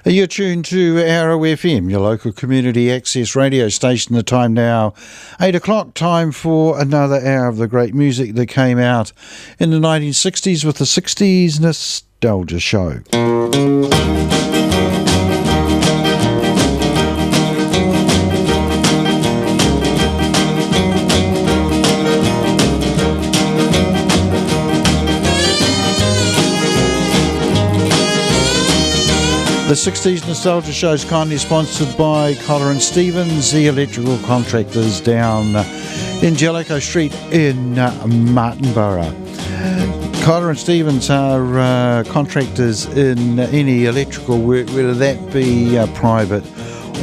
You're tuned to Arrow FM, your local community access radio station. The time now, 8 o'clock, time for another hour of the great music that came out in the 1960s with the 60s Nostalgia Show. The 60s Nostalgia Show is kindly sponsored by Collar and Stevens, the electrical contractors down in Jellicoe Street in Martinborough. Collar and Stevens are contractors in any electrical work, whether that be private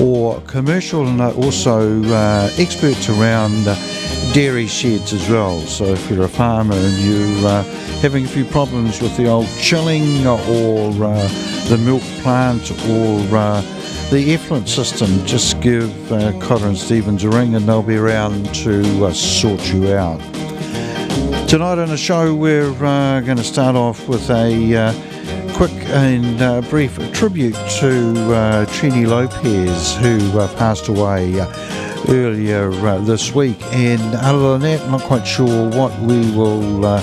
or commercial, and also experts around dairy sheds as well. So if you're a farmer and you're having a few problems with the old chilling or the milk plant or the effluent system, just give Cotter and Stevens a ring and they'll be around to sort you out. Tonight on the show we're going to start off with a quick and brief tribute to Trini Lopez, who passed away earlier this week, and other than that, not quite sure what we will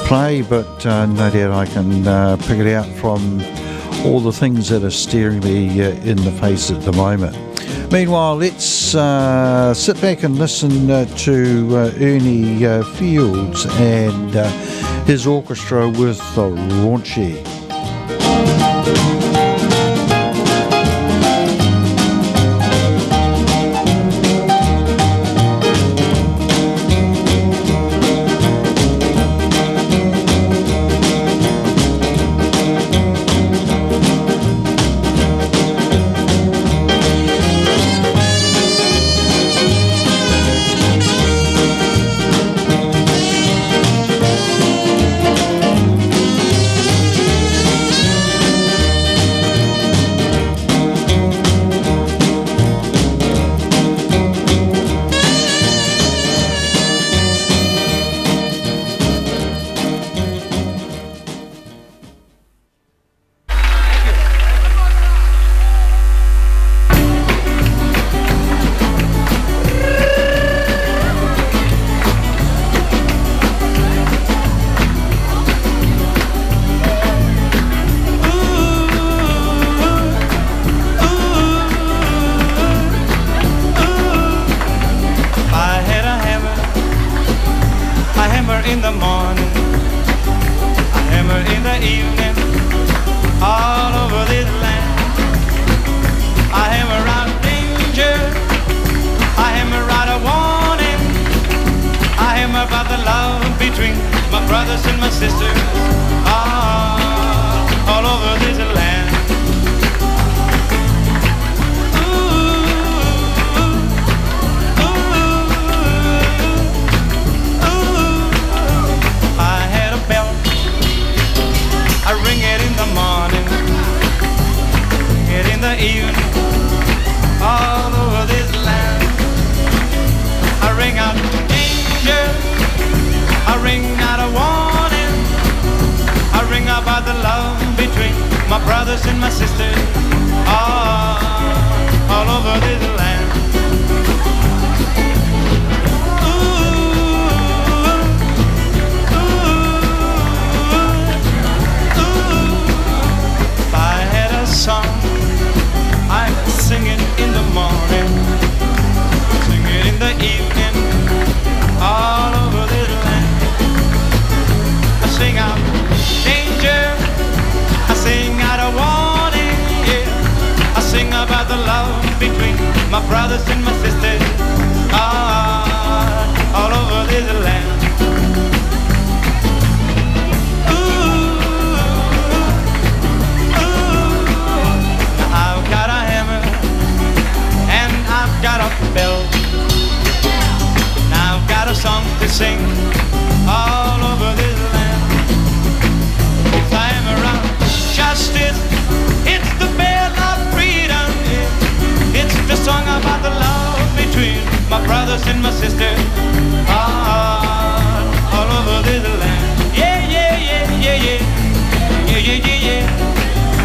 play, but no doubt I can pick it out from all the things that are staring me in the face at the moment. Meanwhile, let's sit back and listen to Ernie Fields and his orchestra with Raunchy.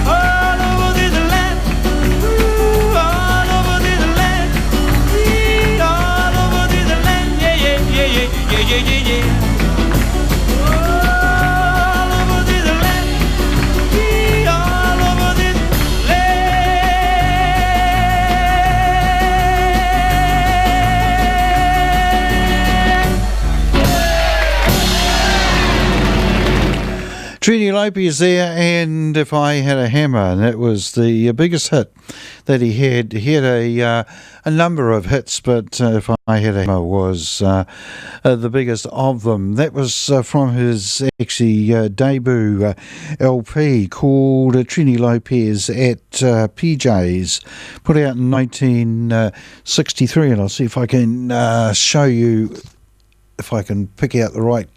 All over this land. Trini Lopez there, and If I Had a Hammer, and that was the biggest hit that he had. He had a number of hits, but If I Had a Hammer was the biggest of them. That was from his debut LP called Trini Lopez at PJ's, put out in 1963, and I'll see if I can show you, if I can pick out the right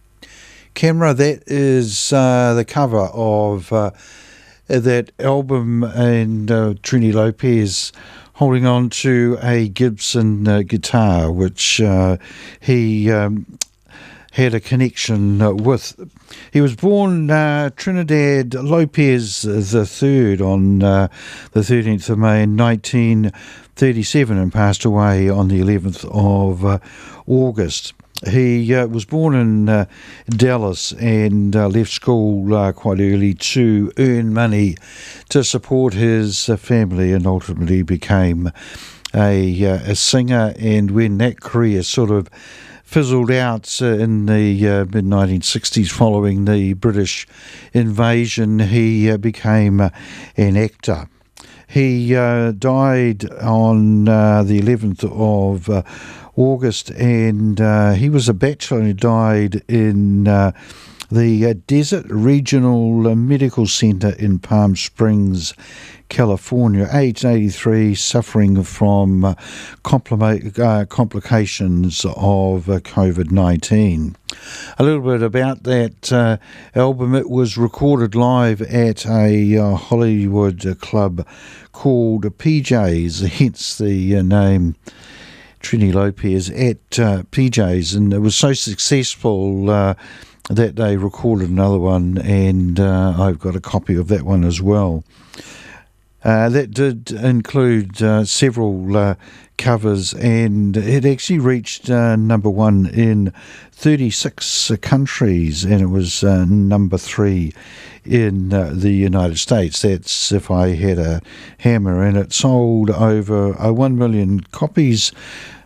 camera. That is the cover of that album, and Trini Lopez holding on to a Gibson guitar, which he had a connection with. He was born Trinidad Lopez III on the 13th of May in 1937 and passed away on the 11th of August. He was born in Dallas and left school quite early to earn money to support his family, and ultimately became a singer. And when that career sort of fizzled out in the mid-1960s following the British invasion, he became an actor. He died on the 11th of August, and he was a bachelor, and he died in the Desert Regional Medical Center in Palm Springs, California, aged 83, suffering from complications of COVID-19. A little bit about that album. It was recorded live at a Hollywood club called PJ's, hence the name Trini Lopez at PJ's, and it was so successful that they recorded another one, and I've got a copy of that one as well. That did include several covers, and it actually reached number one in 36 countries, and it was number 3 in the United States. That's If I Had a Hammer, and it sold over 1 million copies,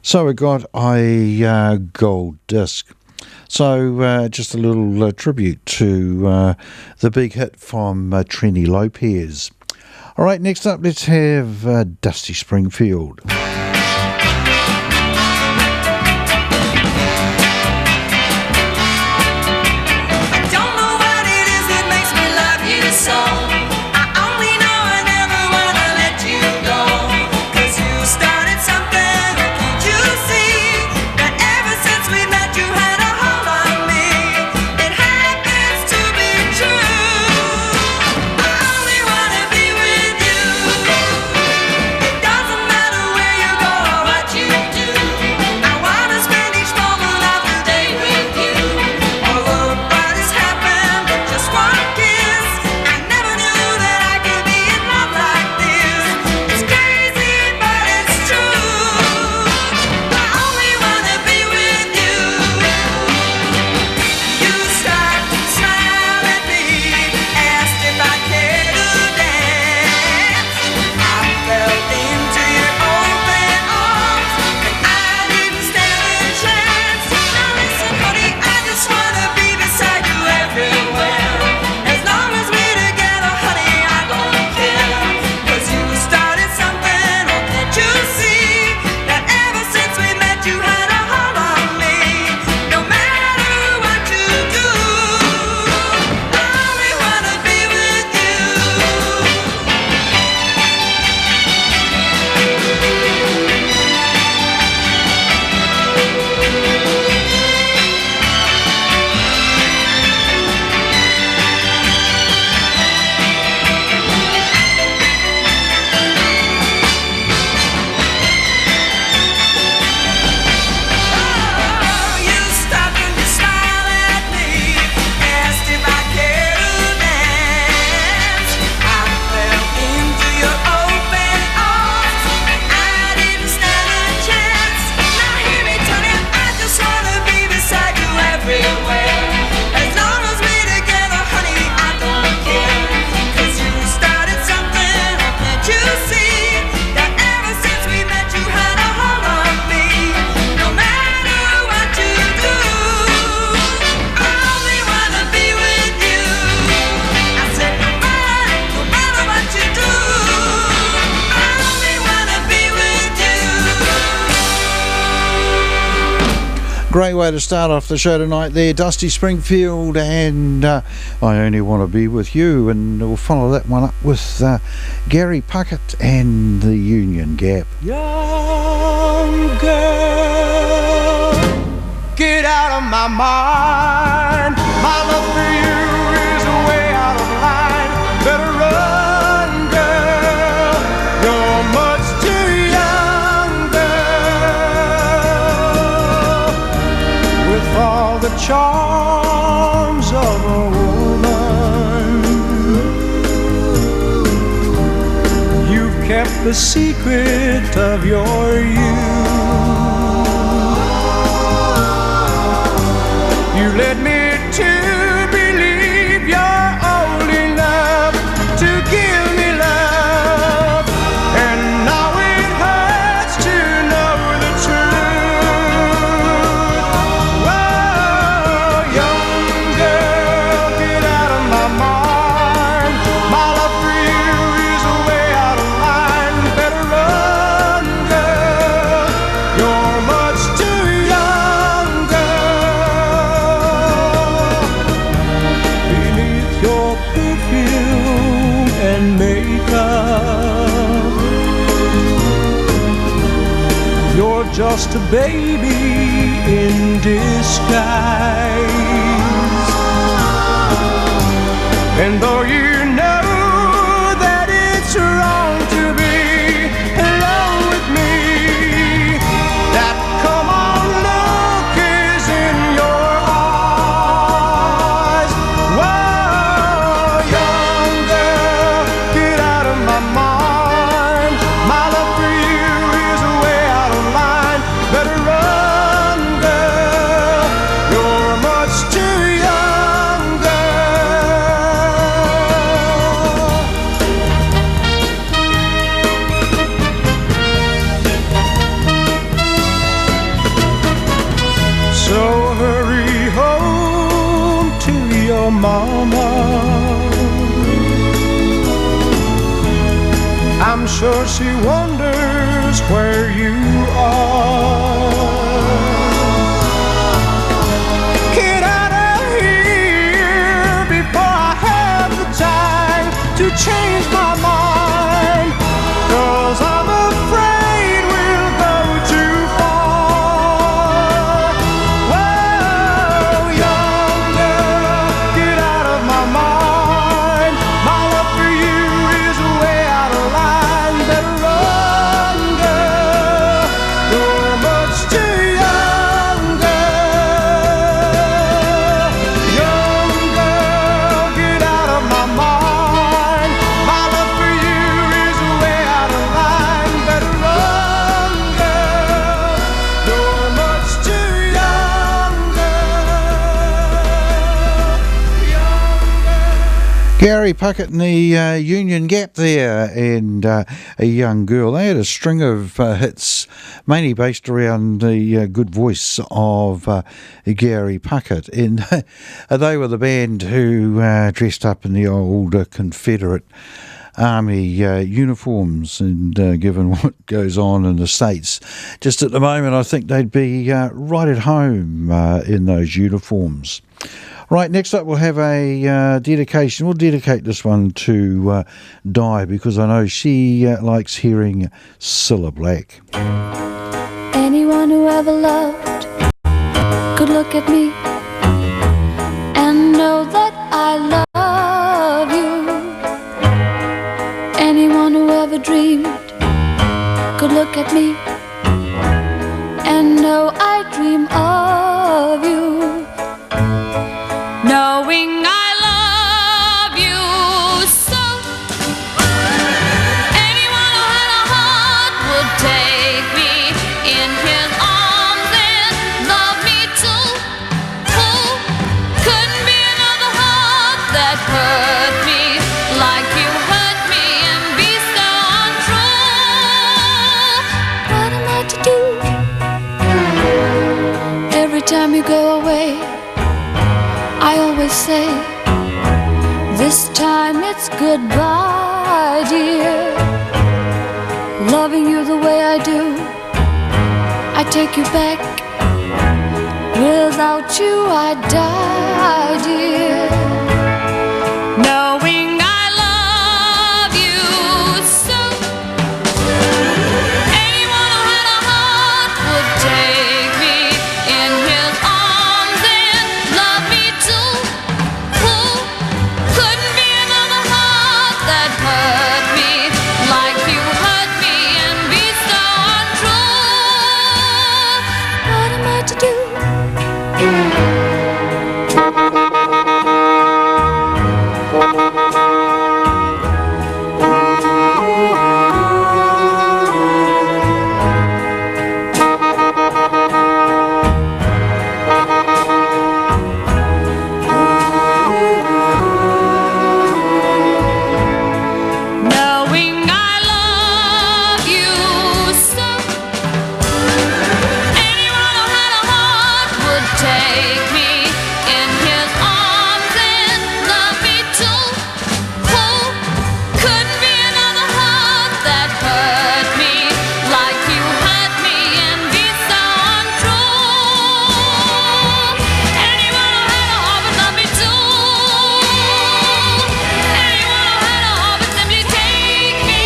so it got a gold disc. So just a little tribute to the big hit from Trini Lopez. All right, next up, let's have Dusty Springfield. Where Great way to start off the show tonight there, Dusty Springfield and I Only Want to Be With You, and we'll follow that one up with Gary Puckett and the Union Gap. Young girl, get out of my mind. My love for you is way out of line. Better run, girl, you're much too young, girl. With all the charms of a woman, you've kept the secret of your youth. You led me to believe you're old enough to give me love, and now it hurts to know the truth. Whoa, young girl, get out of my mind. My love for you is way out of line. Better run, girl, you're much too young, girl. Beneath your perfume and makeup, you're just a baby in disguise. And though you know that it's wrong to be alone with me, that come on look is in your eyes. Whoa, young girl, get out of my mind. My love for you is way out of line. Better run, girl, you're much too young, girl. So hurry home to your mama. I'm sure she wonders where you are. Get out of here before I have the time to change my mind, 'cause I'm afraid we'll go too far. Whoa, young girl, get out of my mind. My love for you is way out of line. Better run, girl, you're much too young, girl. Young girl, get out of my mind. My love for you is way out of line. Better run, girl, you're much too young, girl. Gary Puckett and the Union Gap there, and a young girl. They had a string of hits, mainly based around the good voice of Gary Puckett, and they were the band who dressed up in the old Confederate Army uniforms, and given what goes on in the States just at the moment, I think they'd be right at home in those uniforms. Right, next up we'll have a dedication. We'll dedicate this one to Di, because I know she likes hearing Cilla Black. Anyone who ever loved could look at me and know that I love you. Anyone who ever dreamed could look at me and know I dream of you. Knowing I love you so, anyone who had a heart would take me in his arms and love me too. Who couldn't be another heart that hurt me like you hurt me and be so untrue? What am I to do? Every time you go away, I always say, this time it's goodbye, dear. Loving you the way I do, I take you back Without you I'd die, dear. Knowing I love you so. Anyone who had a heart would take me in his arms and love me too. Who couldn't be another heart that hurt me like you hurt me and be so untrue? What am I to do? Knowing I love you so. Anyone who had a heart would take me in his arms and love me too. Who couldn't be another heart that hurt me like you hurt me and be so untrue? Anyone who had a heart would love me too. Anyone who had a heart would simply take me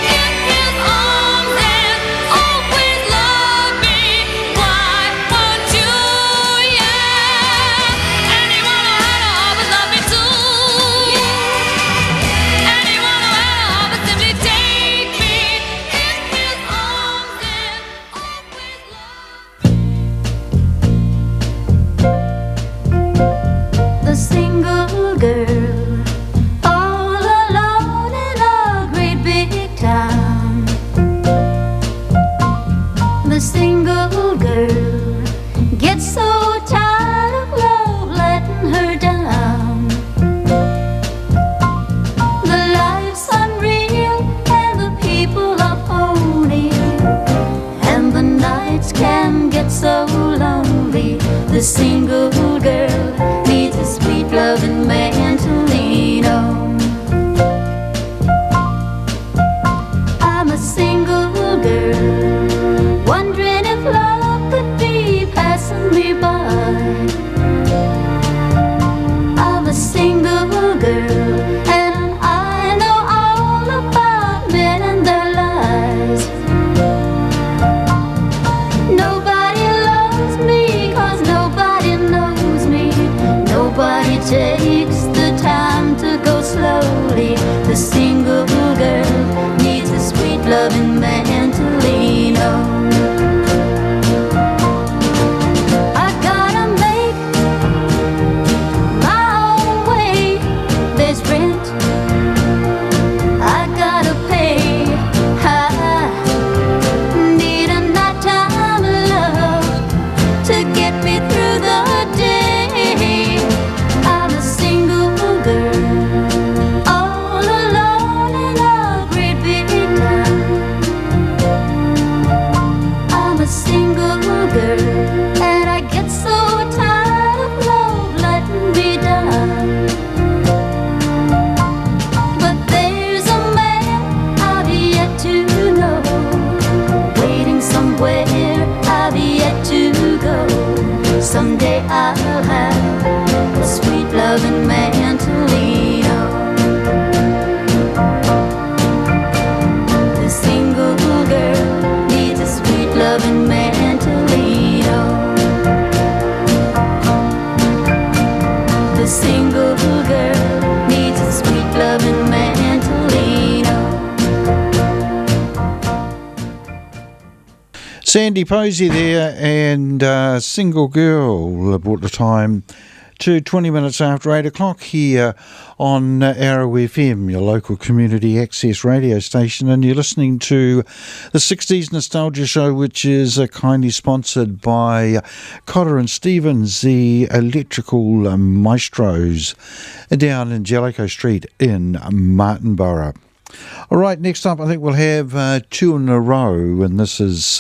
in his arms and always love me. Why won't you? Yeah. Anyone who had a heart would love me too. Anyone who had a heart would simply take me in his arms and always love. The single girl, all alone in a great big town. The single girl gets so tired of love letting her down. The life's unreal and the people are phony, and the nights can get so lonely. The single girl needs a sweet loving man to lean on. I'm a single girl, wondering if love could be passing me by. I'm a single girl, and I know all about men and their lies. Nobody loves me 'cause nobody knows me. Nobody takes the time to go slowly. The single girl needs a sweet loving man to lean on. I gotta make my own way. There's rent I gotta pay. I need a nighttime love to get me through the day. I'm a single girl, all alone in a great big town. I'm a single girl, and I get so tired of love letting me down. But there's a man I've yet to know, waiting somewhere I've yet to go. Someday I'll have a sweet loving man to lean on. The single girl needs a sweet loving man to lean on. The single girl needs a sweet loving man to lean on. Sandy Posey there, and Single Girl brought the time to 20 minutes after 8 o'clock here on Arrow FM, your local community access radio station, and you're listening to the 60s Nostalgia Show, which is kindly sponsored by Cotter and Stevens, the electrical maestros down in Jellicoe Street in Martinborough. All right, next up I think we'll have two in a row, and this is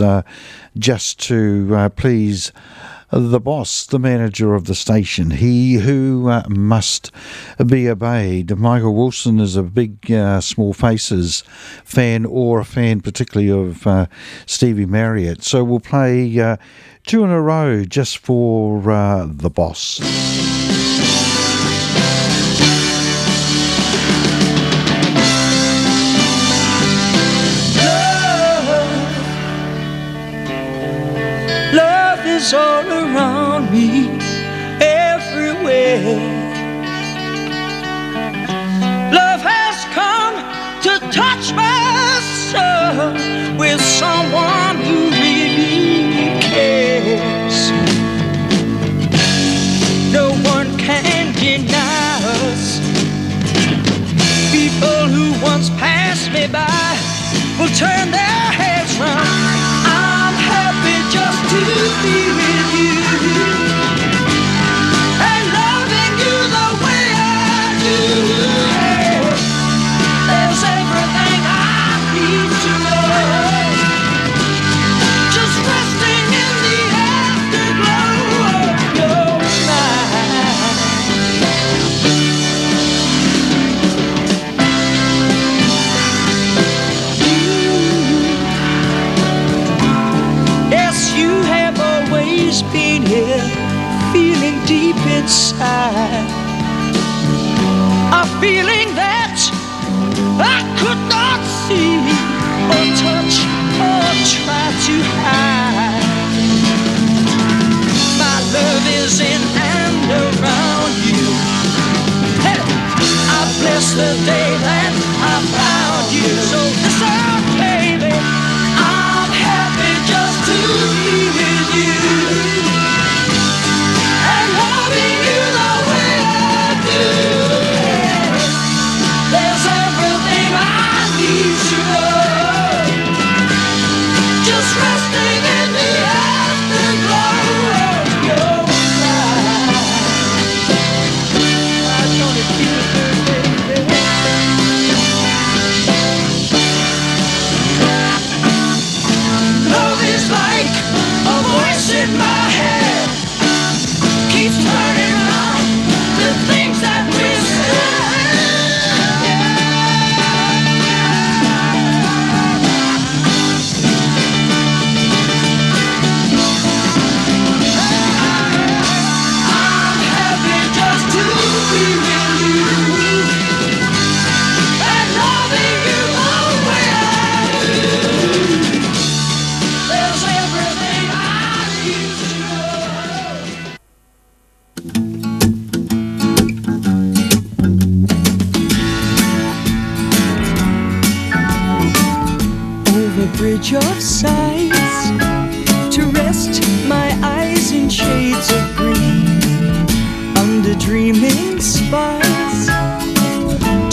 just to please the boss, the manager of the station, he who must be obeyed. Michael Wilson is a big Small Faces fan, or a fan particularly of Stevie Marriott. So we'll play two in a row just for the boss. Love is all around me, everywhere. Love has come to touch my soul with someone who really cares. No one can deny us. People who once passed me by will turn their heads round. I'm happy just to be with you and loving you the way I do. There's everything I need to know, just resting in the afterglow of your mind. Yes, you have always been here, feeling deep inside, a feeling that I could not see or touch or try to hide. My love is in and around you. Hey, I bless the day that I found you. So listen, baby, I'm happy just to be with you and loving you the way I do. There's everything I need to know, just resting in the afterglow of your light. Why don't it feel good, baby? Love is like a voice in my head, keeps turning around the things that we said. I'm happy just to be with you and loving you the way I do. There's everything I need to know. Over bridge of sighs, to rest my eyes in shades of green, under dreaming spires,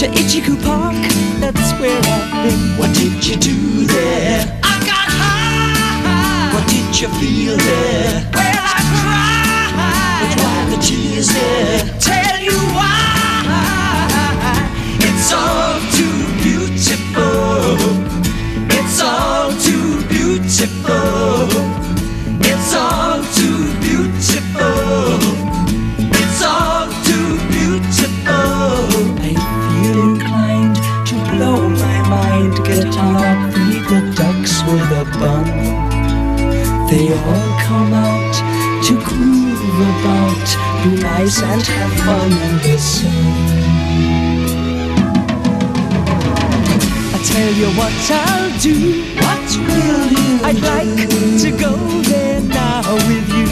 to Ichiku Park, that's where I've been. What did you do there? I got high. What did you feel there? Well, I cried. But why the tears there? Tell you why. It's all too beautiful. It's all too beautiful. It's all too beautiful. It's all too beautiful. I feel inclined to blow my mind, get hung up, feed the ducks with a bun. They all come out to groove about, be nice and have fun in the sun. I tell you what I'll do. What will you I'd like to go there now with you.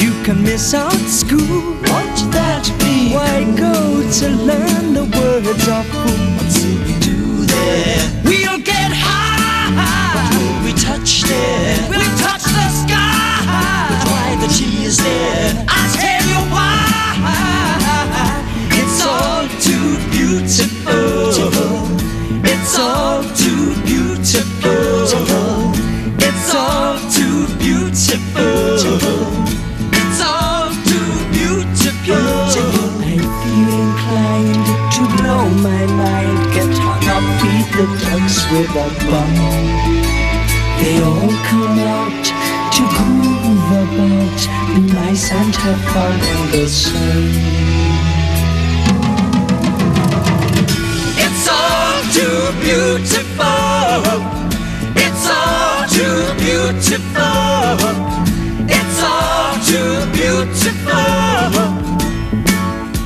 You can miss out school. Won't that be? Why go to learn the words of fool? What will we do there? We'll get high. What will we touch there? We'll touch the sky. But why the tears there? I'll tell you why. It's all too beautiful. It's all too beautiful. It's all too beautiful. It's all too beautiful. I feel inclined to blow my mind, get hung up, feed the ducks with a bun. They all come out to groove about. nice and have fun in the sun. It's all too beautiful. It's all too beautiful. It's all too beautiful. It's all too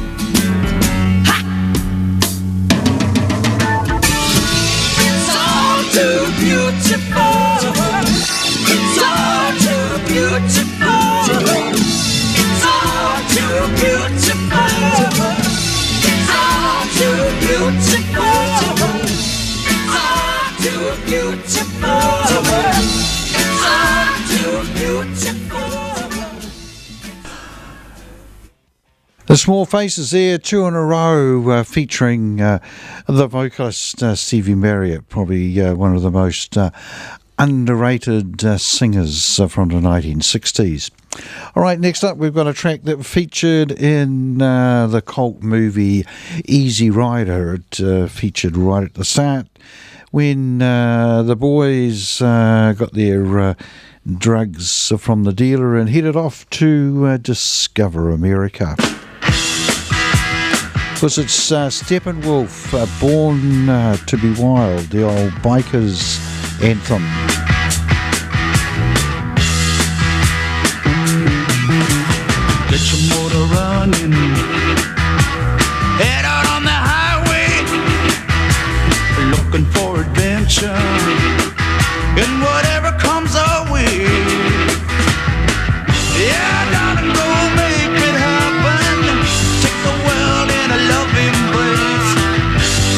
beautiful. It's all too beautiful. It's all too beautiful. It's all too beautiful. It's all too beautiful. It's all too beautiful. The Small Faces there, two in a row, featuring the vocalist Stevie Marriott, probably one of the most underrated singers from the 1960s. All right, next up we've got a track that featured in the cult movie Easy Rider. It featured right at the start when the boys got their drugs from the dealer and headed off to discover America. Because it's Steppenwolf, Born to be Wild, the old biker's anthem. Get your motor running. Head out on the highway, looking for adventure and whatever comes our way. Yeah, darling, go make it happen. Take the world in a loving embrace.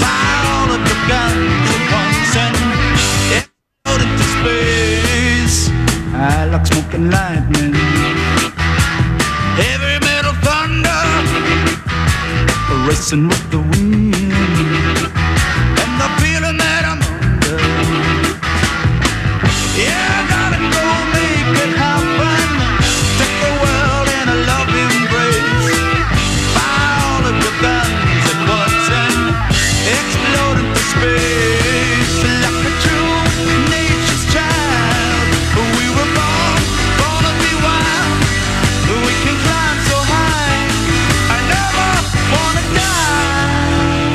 Fire all of the guns at once and explode into space. I like smoking lightning, heavy metal thunder, racing with the wind, and the feeling that I'm under. Yeah, darling, go make it happen. Take the world in a loving embrace. Fire all of your guns at once and explode into space. Like a true nature's child, we were born to be wild. We can climb so high, I never wanna die.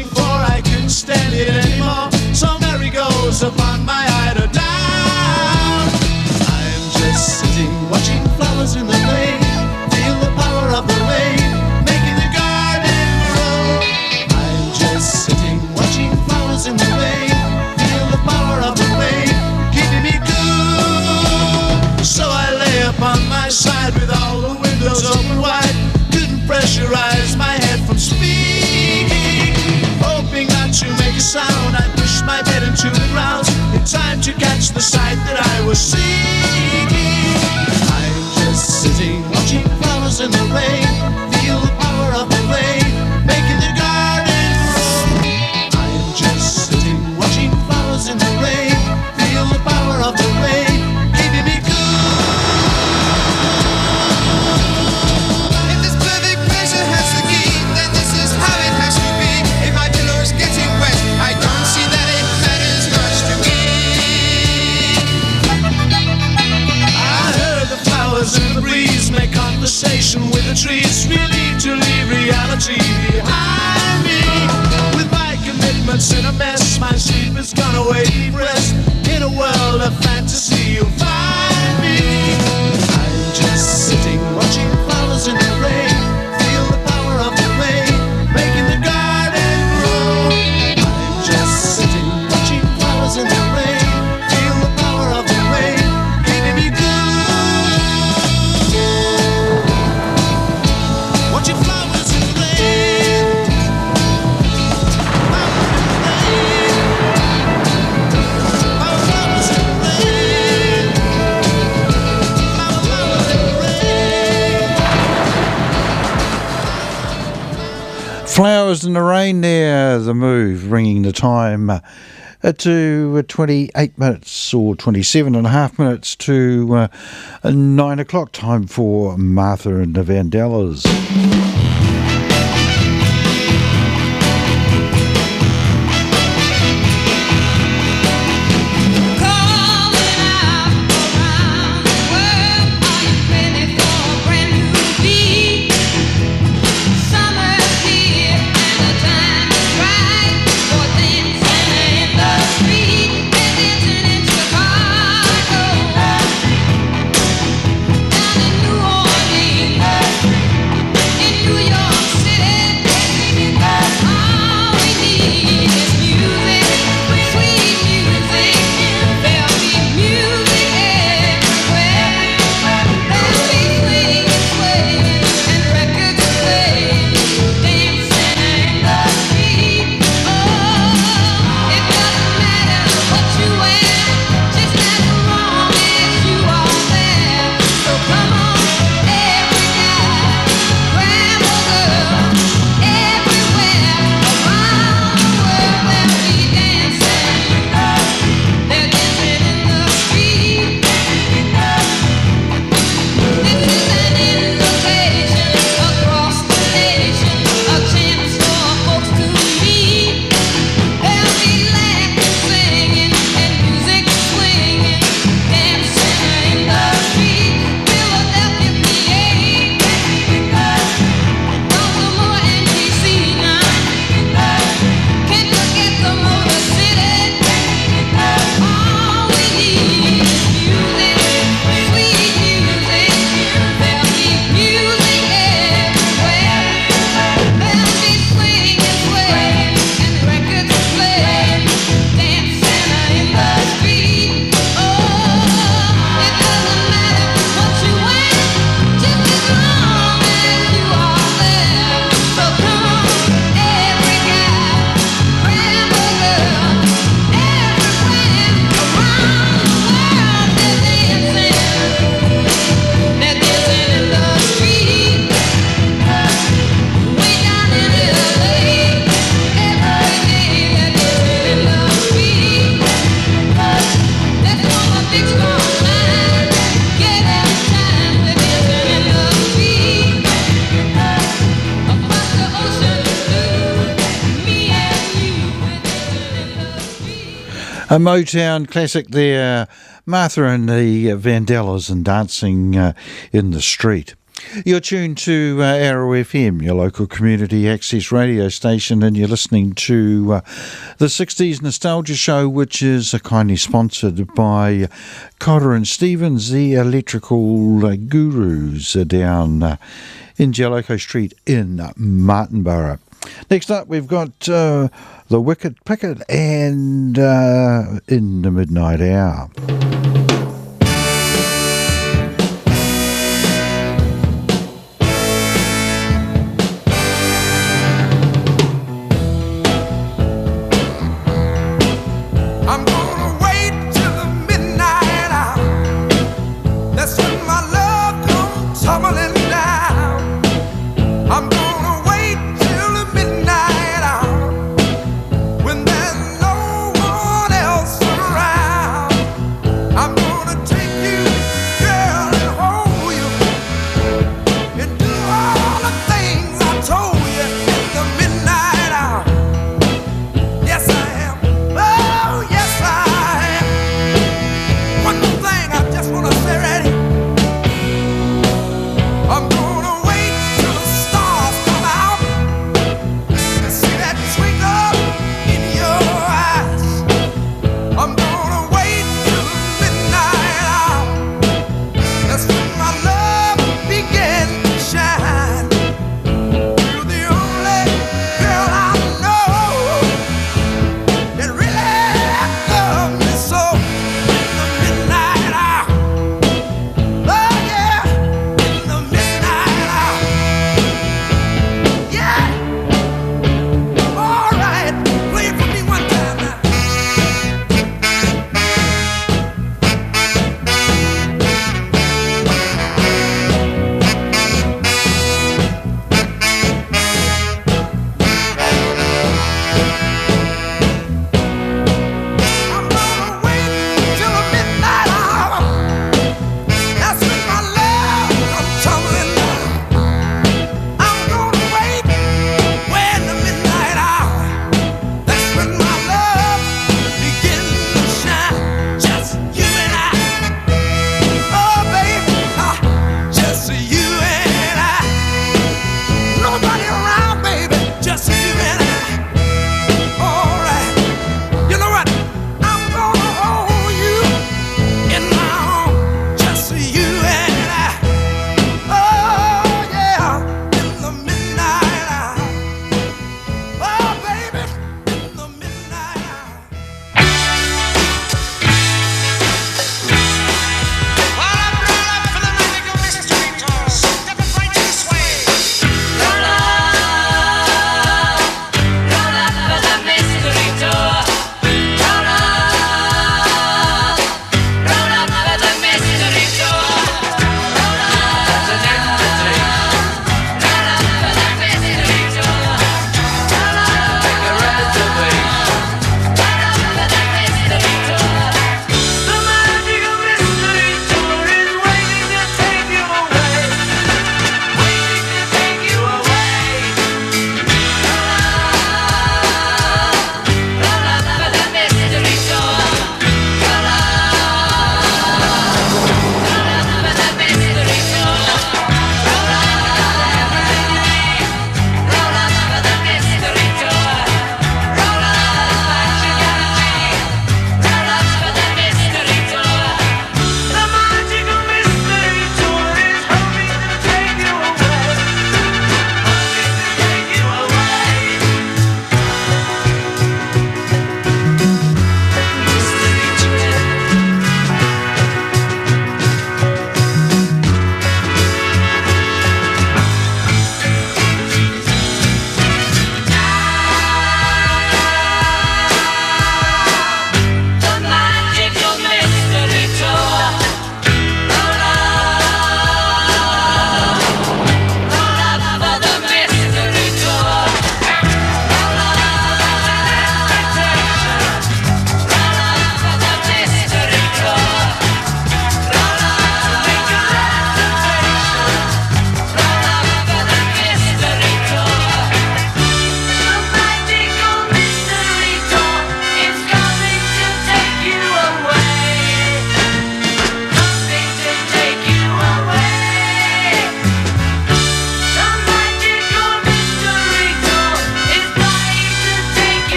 swing, for I couldn't stand it anymore. So Mary goes upon my eider down. I'm just sitting watching flowers in the lane, feel the power of the rain making the garden grow. I'm just sitting watching flowers in the rain, feel the power of the rain keeping me cool. So I lay upon my side with all the windows open wide, couldn't pressurize my head from speaking. Hoping not to make a sound, I pushed my bed into the ground in time to catch the sight that I was seeking. I'm just sitting watching flowers in the rain, feel the power of the rain making the garden grow. I'm just sitting watching flowers in the rain, feel the power of the rain keeping me cool. If this perfect pleasure has the key, then this is how it has to be. If my pillow's getting wet, I don't see that it matters much to me. I heard the flowers in the breeze make conversation with the trees, relieved to leave reality behind me. With my commitments in a mess, my sleep has gone away, deep rest. In a world of fantasy you'll find me. I'm just sitting watching flowers in the rain, feel the power of the rain making the garden grow. I'm just sitting watching flowers in the rain, feel the power of the rain keeping me good. Watching flowers in the rain, flowers in the rain, flowers in the rain. Flowers in the Rain there, The Move, bringing the time to 28 minutes or 27 and a half minutes to 9 o'clock, time for Martha and the Vandellas. A Motown classic there, Martha and the Vandellas and Dancing in the Street. You're tuned to Arrow FM, your local community access radio station, and you're listening to the 60s Nostalgia Show, which is kindly sponsored by Cotter and Stevens, the electrical gurus down in Jellicoe Street in Martinborough. Next up, we've got the Wicked Picket and In the Midnight Hour. I'm gonna wait till the midnight hour. That's when my love comes tumbling down. I'm gonna wait till the midnight hour when there's no one else around.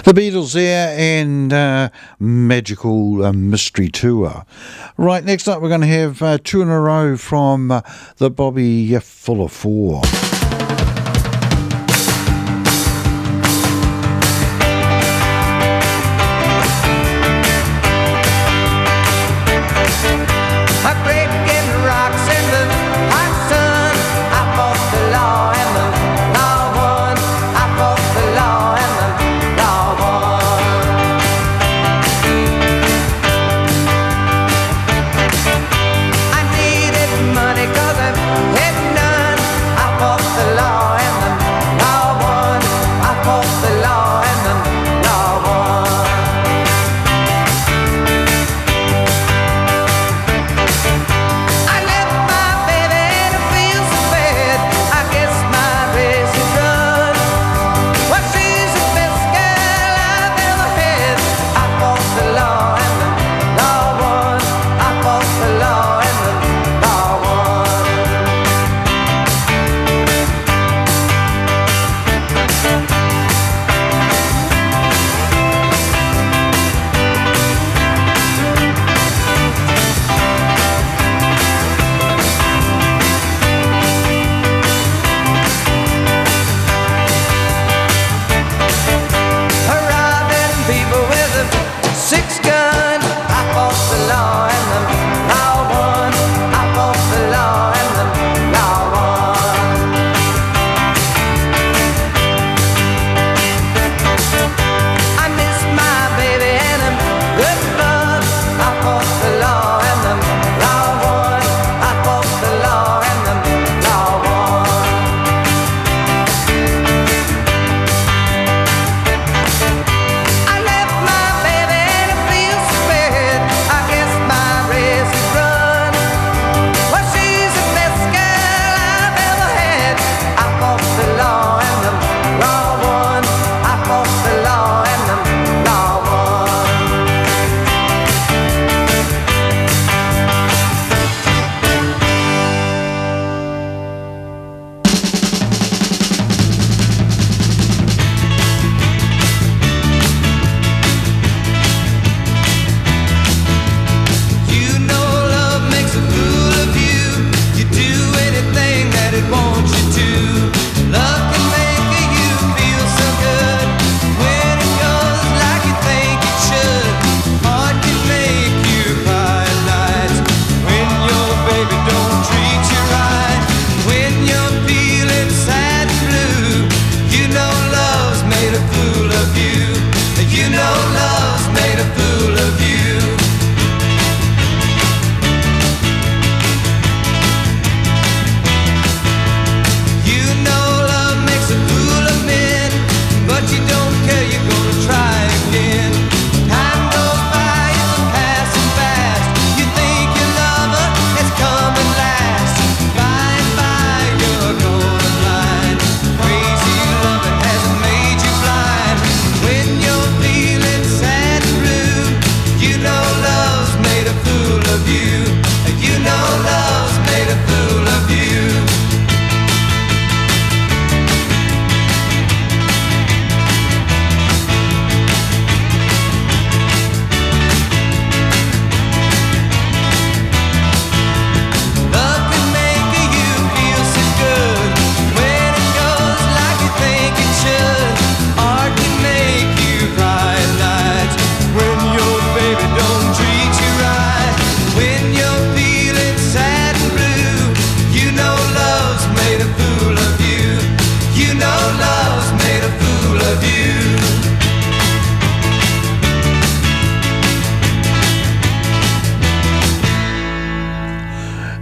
The Beatles there and Magical Mystery Tour. Right, next up we're going to have two in a row from the Bobby Fuller Four.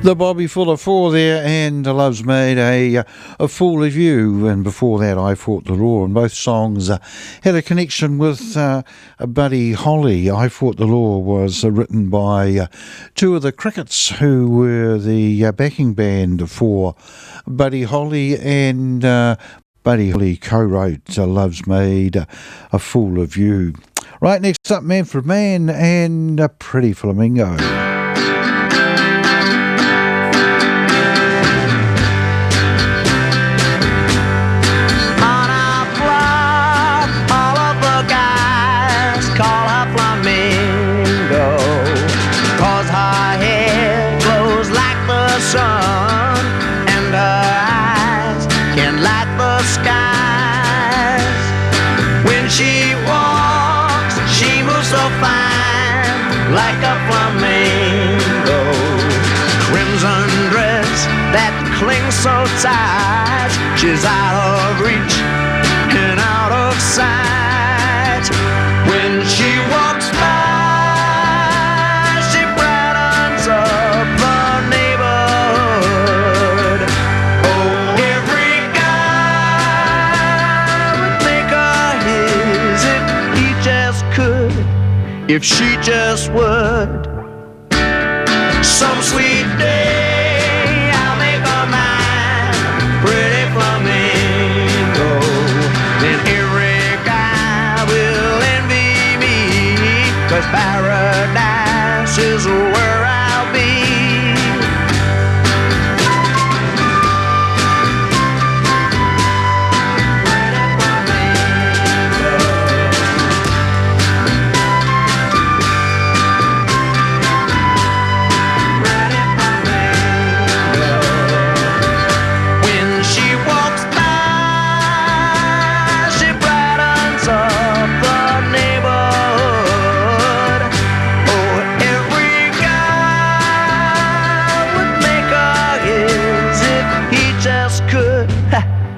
The Bobby Fuller Four there, and Love's Made a Fool of You, and before that I Fought the Law, and both songs had a connection with Buddy Holly. I Fought the Law was written by two of the Crickets, who were the backing band for Buddy Holly, and Buddy Holly co-wrote Love's Made a Fool of You. Right, next up, Manfred Mann and Pretty Flamingo. All of the guys like a flamingo. Crimson dress that clings so tight, she's out of reach and out of sight. When she walks by, she brightens up the neighborhood. Oh, every guy would make her his if he just could, if she just would. Some sweet day I'll make her mine, pretty flamingo. Then every guy will envy me, 'cause paradise is where I'll be.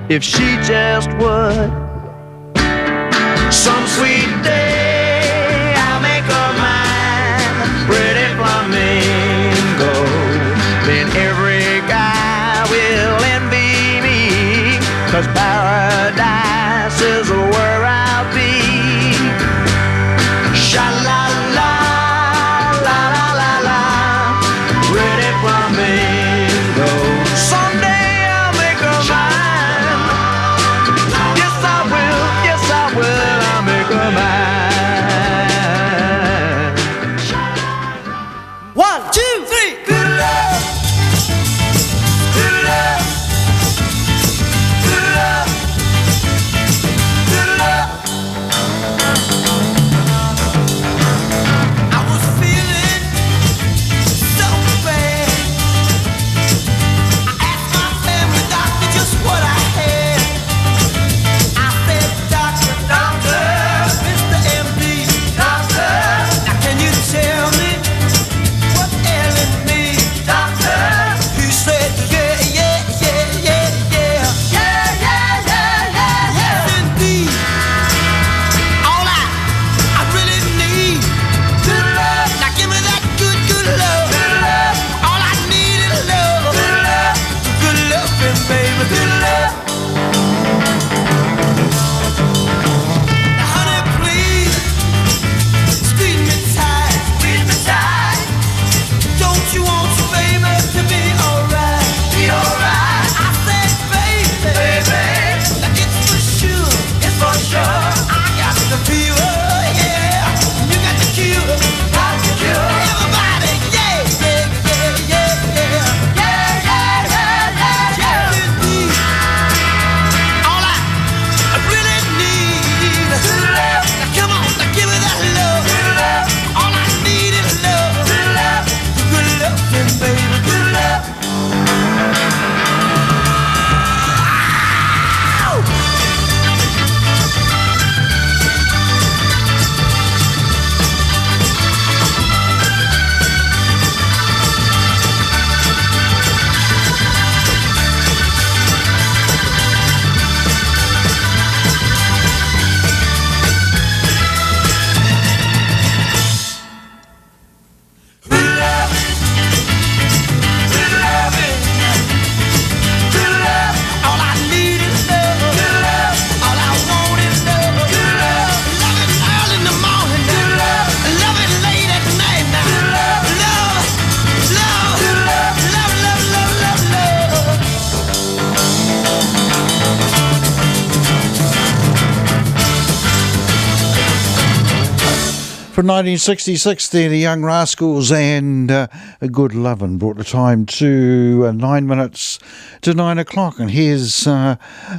If she just would. Some sweet day I'll make her mine, pretty flamingo. Then every guy will envy me, 'cause paradise is where I'll be. Sha-la-la, la-la-la-la, pretty flamingo. Someday I'll make her mine. Yes, I will, I'll make her mine. 1, 2, 3. Good love. Good love. Good love. Good love. I was feeling so bad. I asked my family doctor just what I had. I said, doctor, doctor, Mr. MD, doctor, now can you tell me what ailing me, doctor? He said, yeah, yeah, yeah, yeah, yeah, yeah, yeah, yeah, yeah, yes indeed. All I really need, good love. Now give me that good, good love. Good love. All I need is love. Good love. Good loving, baby. Good love. Now, honey, please squeeze me tight. Squeeze me tight. Don't you want your baby to be alright? Be alright. I said, baby, baby. Now it's for sure. It's for sure. I got the fever, yeah. You got the cure. Got the cure. Everybody, yeah, yeah, yeah, yeah, yeah. Yeah, yeah, yeah, yeah, yeah. Yes, indeed. All I really need is love. Now come on, now give me that love. Good love. All I need is love. Good love. Good loving, baby. Good love. Good love. Good loving. Good love. All I need is love. Good love. All I want is love. Good love. Love it early in the morning. Good love. Love it late at night now. Good love. Love. Love. Good love. Love, love, love, love, love. From 1966 there, the Young Rascals and A Good Lovin' brought the time to 9 minutes to 9 o'clock. And here's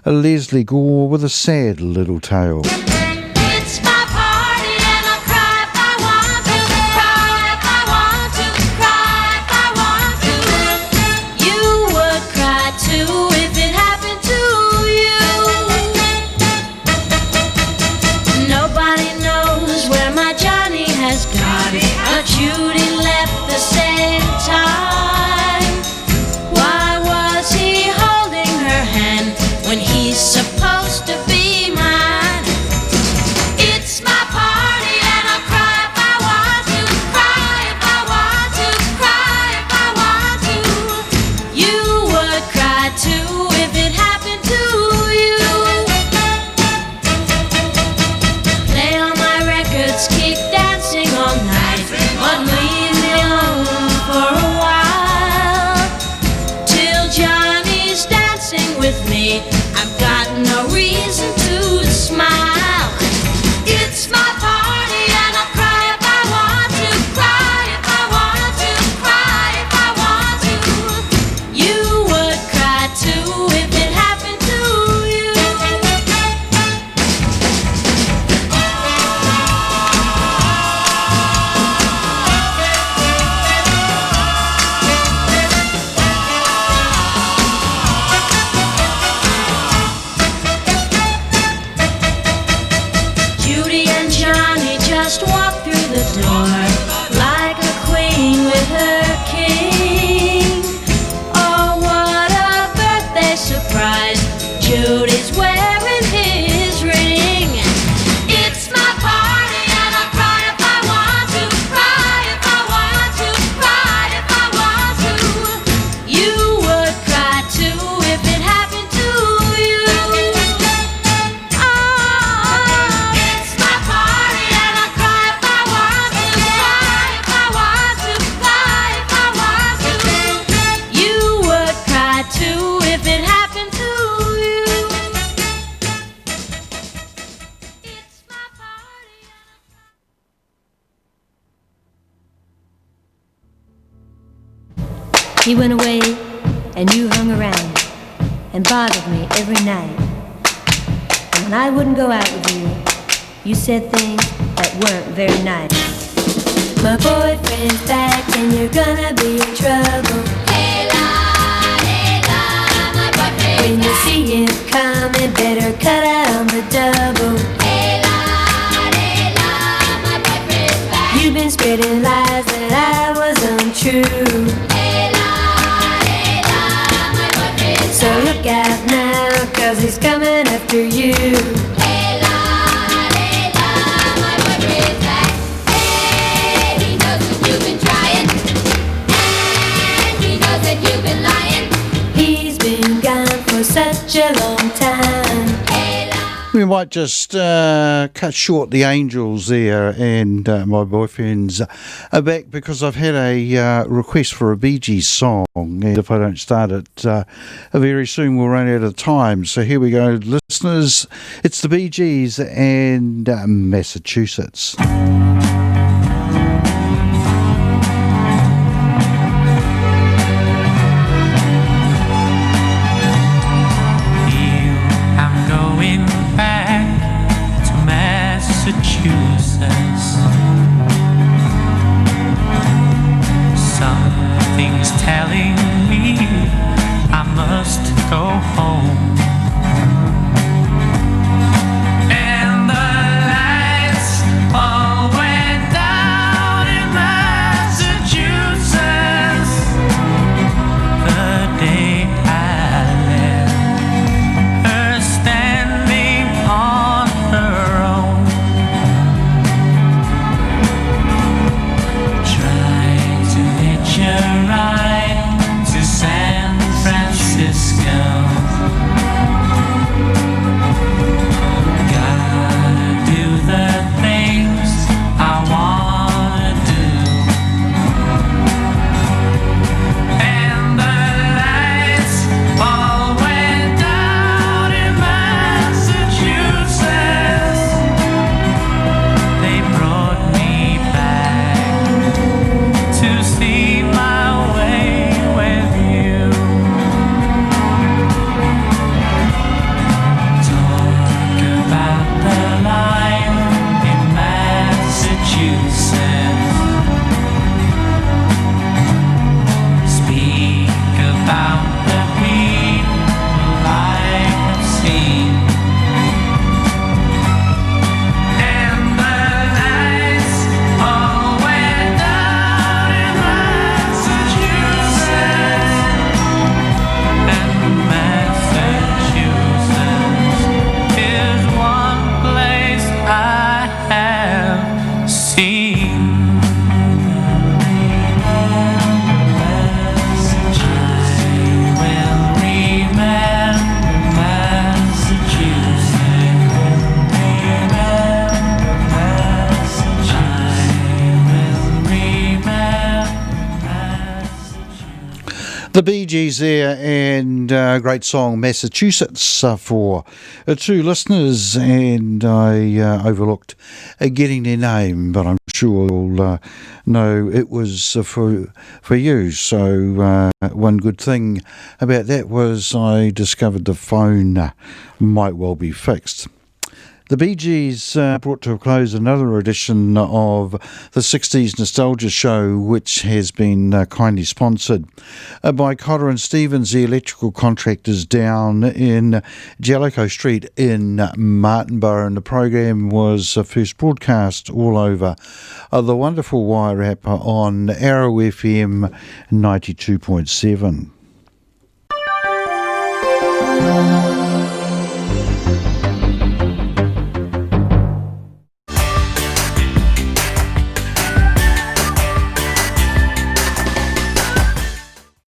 Leslie Gore with a sad little tale. It's my party and I'll cry if I want to, cry if I want to, cry if I want to. You would cry too if it happened to you. Nobody knows where my Johnny has gone, but you He went away and you hung around and bothered me every night. And when I wouldn't go out with you, you said things that weren't very nice. My boyfriend's back and you're gonna be in trouble. Hey la, my boyfriend. When you see him coming, better cut out on the double. Hey la, my boyfriend's back. You've been spreading lies that I was untrue. Hey la, my boyfriend's So look out now, 'cause he's coming after you. Hey la, my boyfriend's back. Hey, he knows that you've been trying, and he knows that you've been lying. He's been gone for such a long time. Hey la. We might just cut short the Angels there, and my boyfriend's back because I've had a request for a Bee Gees song, and if I don't start it very soon we'll run out of time. So here we go, listeners. It's the Bee Gees and Massachusetts. I'm going back to Massachusetts. Something's telling me I must go home. And the lights all went down in Massachusetts the day I left. Her standing on her own, trying to hitch a ride to San Francisco. Gotta do the things I wanna do. And the lights all went down in Massachusetts. They brought me back to see my way with you. Talk about the life in Massachusetts. Speak about the people I've seen. And the lights all went down in Massachusetts. And Massachusetts is one place I have seen. I will remember Massachusetts. The Bee Gees there, and great song Massachusetts for two listeners, and I overlooked getting their name, but I'm sure you'll know it was for you. So one good thing about that was I discovered the phone might well be fixed. The Bee Gees brought to a close another edition of the 60s Nostalgia Show, which has been kindly sponsored by Cotter and Stevens, the electrical contractors down in Jellicoe Street in Martinborough. And the program was first broadcast all over the wonderful Wairarapa on Arrow FM 92.7.